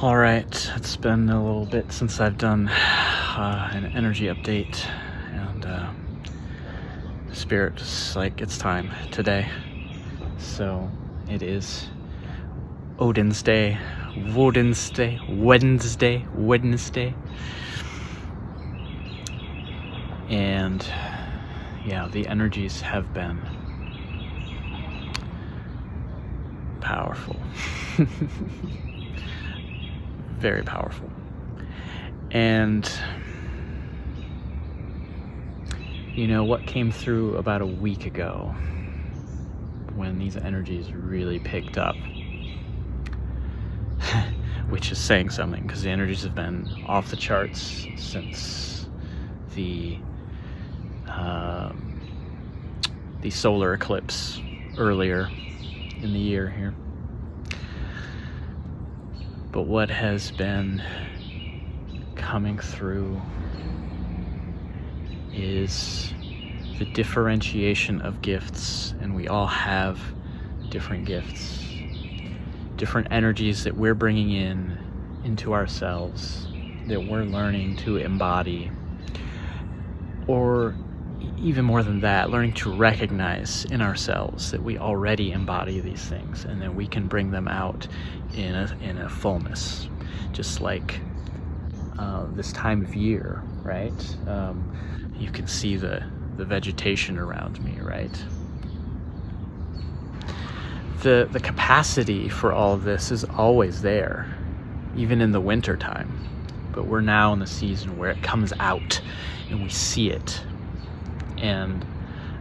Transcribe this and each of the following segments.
All right, it's been a little bit since I've done an energy update, and Spirit's like, it's time today. So it is Odin's Day, Wednesday. And yeah, the energies have been powerful. Very powerful. And you know what came through about a week ago when these energies really picked up, which is saying something because the energies have been off the charts since the solar eclipse earlier in the year here. But what has been coming through is the differentiation of gifts, and we all have different gifts, different energies that we're bringing into ourselves, that we're learning to embody, or even more than that, learning to recognize in ourselves that we already embody these things, and then we can bring them out in a fullness, just like this time of year, right? You can see the vegetation around me, right? The capacity for all of this is always there, even in the winter time, but we're now in the season where it comes out and we see it. And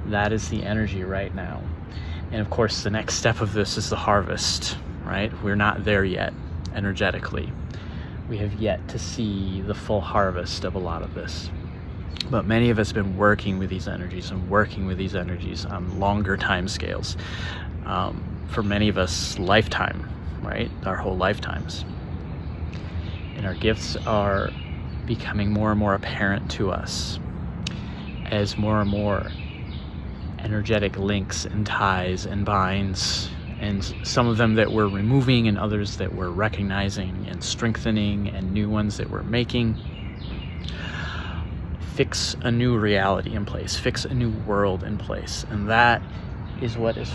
that is the energy right now. And of course, the next step of this is the harvest, right? We're not there yet, energetically. We have yet to see the full harvest of a lot of this. But many of us have been working with these energies on longer time scales. For many of us, lifetime, right? Our whole lifetimes. And our gifts are becoming more and more apparent to us as more and more energetic links and ties and binds, and some of them that we're removing and others that we're recognizing and strengthening, and new ones that we're making, fix a new reality in place, fix a new world in place. And that is what is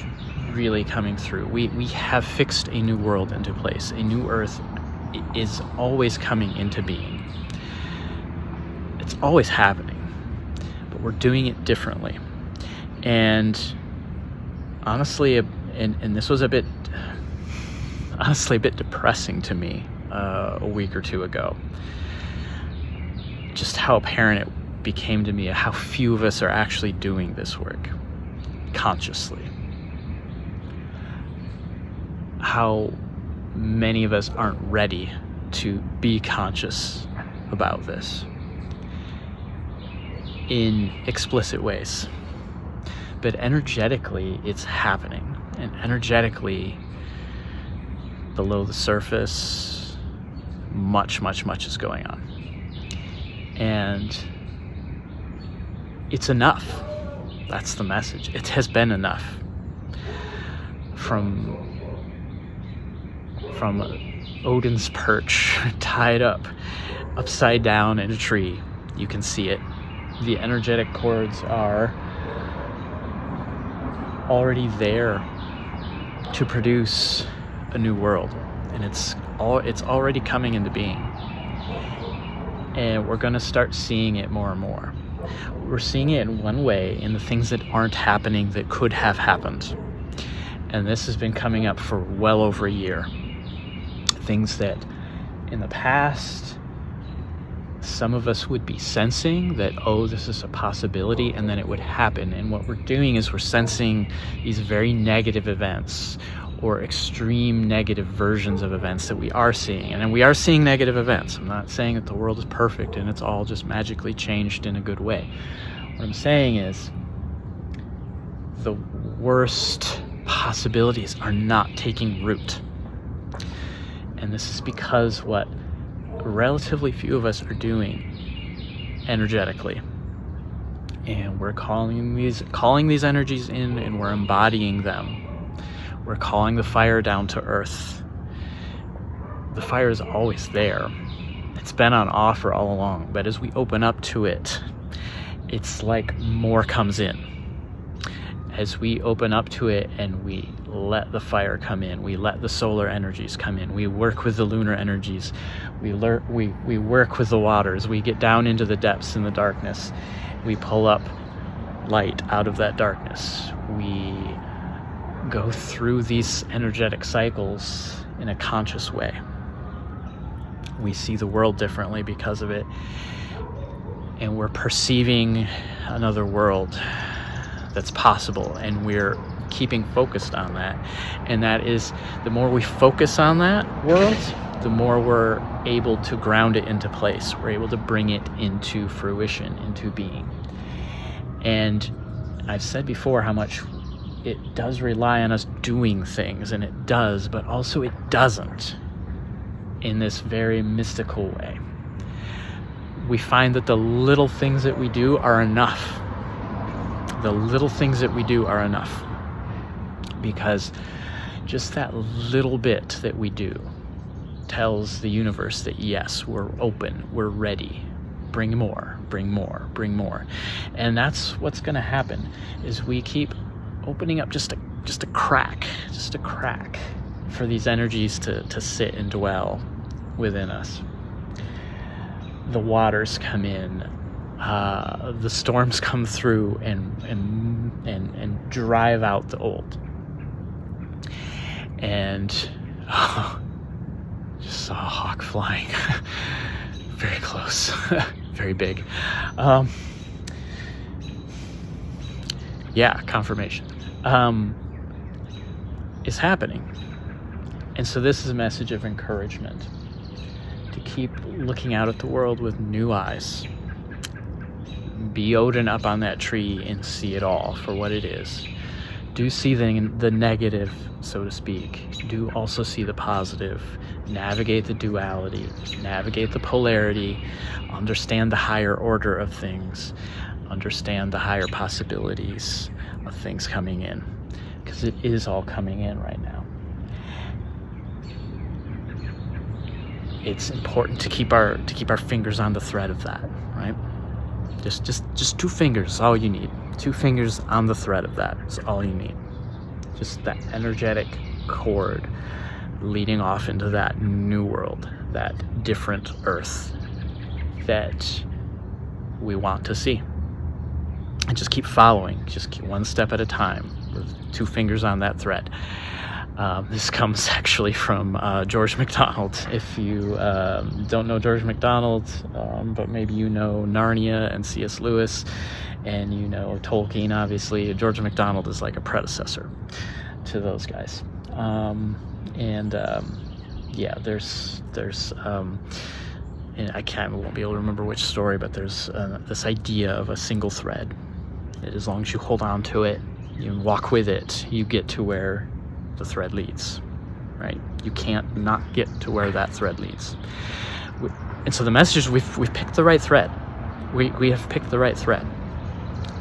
really coming through. We have fixed a new world into place. A new earth is always coming into being. It's always happening. We're doing it differently. And honestly, and this was a bit depressing to me a week or two ago, just how apparent it became to me how few of us are actually doing this work consciously, how many of us aren't ready to be conscious about this in explicit ways. But energetically, it's happening. And energetically, below the surface, much is going on. And it's enough. That's the message. It has been enough. From Odin's perch, tied up, upside down in a tree, you can see it. The energetic cords are already there to produce a new world, and it's already coming into being, and we're going to start seeing it more and more. We're seeing it in one way, in the things that aren't happening that could have happened, and this has been coming up for well over a year. Things that in the past some of us would be sensing that, oh, this is a possibility, and then it would happen. And what we're doing is we're sensing these very negative events, or extreme negative versions of events that we are seeing. And then we are seeing negative events. I'm not saying that the world is perfect and it's all just magically changed in a good way. What I'm saying is the worst possibilities are not taking root. And this is because what relatively few of us are doing energetically, and we're calling these energies in, and we're embodying. embodying them. We're calling the fire down to earth. the fire is always there. It's been on offer all along, but as we open up to it, it's like more comes in. As we open up to it and we let the fire come in, we let the solar energies come in, we work with the lunar energies, we work with the waters, we get down into the depths in the darkness, we pull up light out of that darkness, we go through these energetic cycles in a conscious way. We see the world differently because of it, and we're perceiving another world that's possible, and we're keeping focused on that. And that is, the more we focus on that world, the more we're able to ground it into place. We're able to bring it into fruition, into being. And I've said before how much it does rely on us doing things, and it does, but also it doesn't, in this very mystical way. We find that the little things that we do are enough. The little things that we do are enough, because just that little bit that we do tells the universe that yes, we're open, we're ready, bring more, bring more, bring more. And that's what's going to happen, is we keep opening up just a crack for these energies to sit and dwell within us. The waters come in, the storms come through and drive out the old. And just saw a hawk flying very close, very big. Yeah, confirmation is happening. And so this is a message of encouragement to keep looking out at the world with new eyes. Be Odin up on that tree and see it all for what it is. Do see the negative, so to speak. Do also see the positive. Navigate the duality. Navigate the polarity. Understand the higher order of things. Understand the higher possibilities of things coming in. Because it is all coming in right now. It's important to keep our fingers on the thread of that, right? Just 2 fingers is all you need. 2 fingers on the thread of that is all you need. Just that energetic cord leading off into that new world, that different earth that we want to see. And just keep following, just keep one step at a time with 2 fingers on that thread. This comes actually from George MacDonald. If you don't know George MacDonald, but maybe you know Narnia and C.S. Lewis, and you know Tolkien, obviously, George MacDonald is like a predecessor to those guys. Yeah, there's and I won't be able to remember which story, but there's this idea of a single thread. That as long as you hold on to it, you walk with it, you get to where the thread leads, right? You can't not get to where that thread leads. And so the message is we've picked the right thread. We have picked the right thread.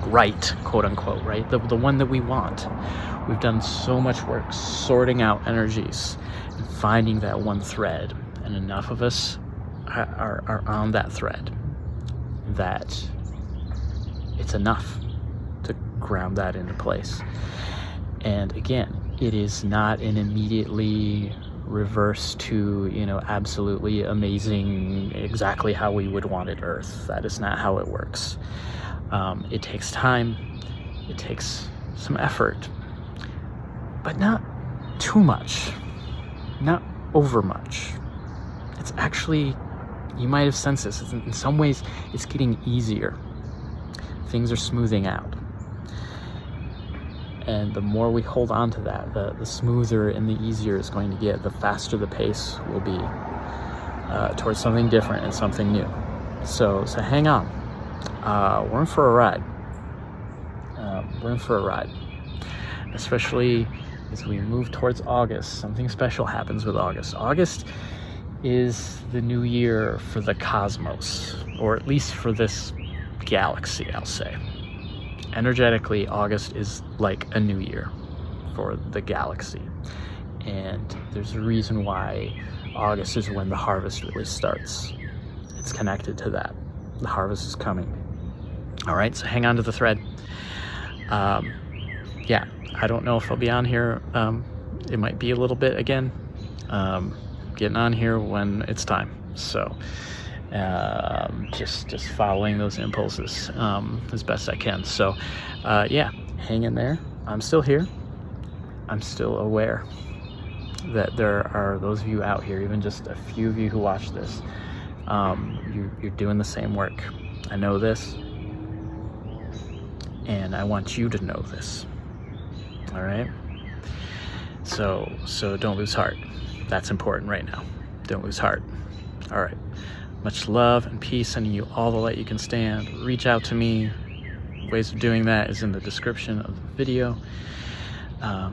Right, quote unquote, right? The one that we want. We've done so much work sorting out energies and finding that one thread. And enough of us are on that thread that it's enough to ground that into place. And again, it is not an immediately reverse to, absolutely amazing, exactly how we would want it Earth. That is not how it works. It takes time, it takes some effort, but not too much, not over much. It's actually, you might have sensed this, in some ways it's getting easier. Things are smoothing out. And the more we hold on to that, the smoother and the easier it's going to get, the faster the pace will be towards something different and something new. So hang on. We're in for a ride. We're in for a ride. Especially as we move towards August. Something special happens with August. August is the new year for the cosmos, or at least for this galaxy, I'll say. Energetically, August is like a new year for the galaxy. And there's a reason why August is when the harvest really starts. It's connected to that. The harvest is coming. All right, so hang on to the thread. Yeah, I don't know if I'll be on here. It might be a little bit again. Getting on here when it's time. So just following those impulses as best I can. So yeah, hang in there. I'm still here. I'm still aware that there are those of you out here, even just a few of you who watch this, you're doing the same work. I know this, and I want you to know this. All right? So don't lose heart. That's important right now. Don't lose heart. All right. Much love and peace, sending you all the light you can stand. Reach out to me. Ways of doing that is in the description of the video.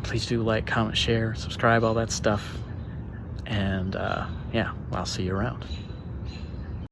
Please do like, comment, share, subscribe, all that stuff. And yeah, I'll see you around.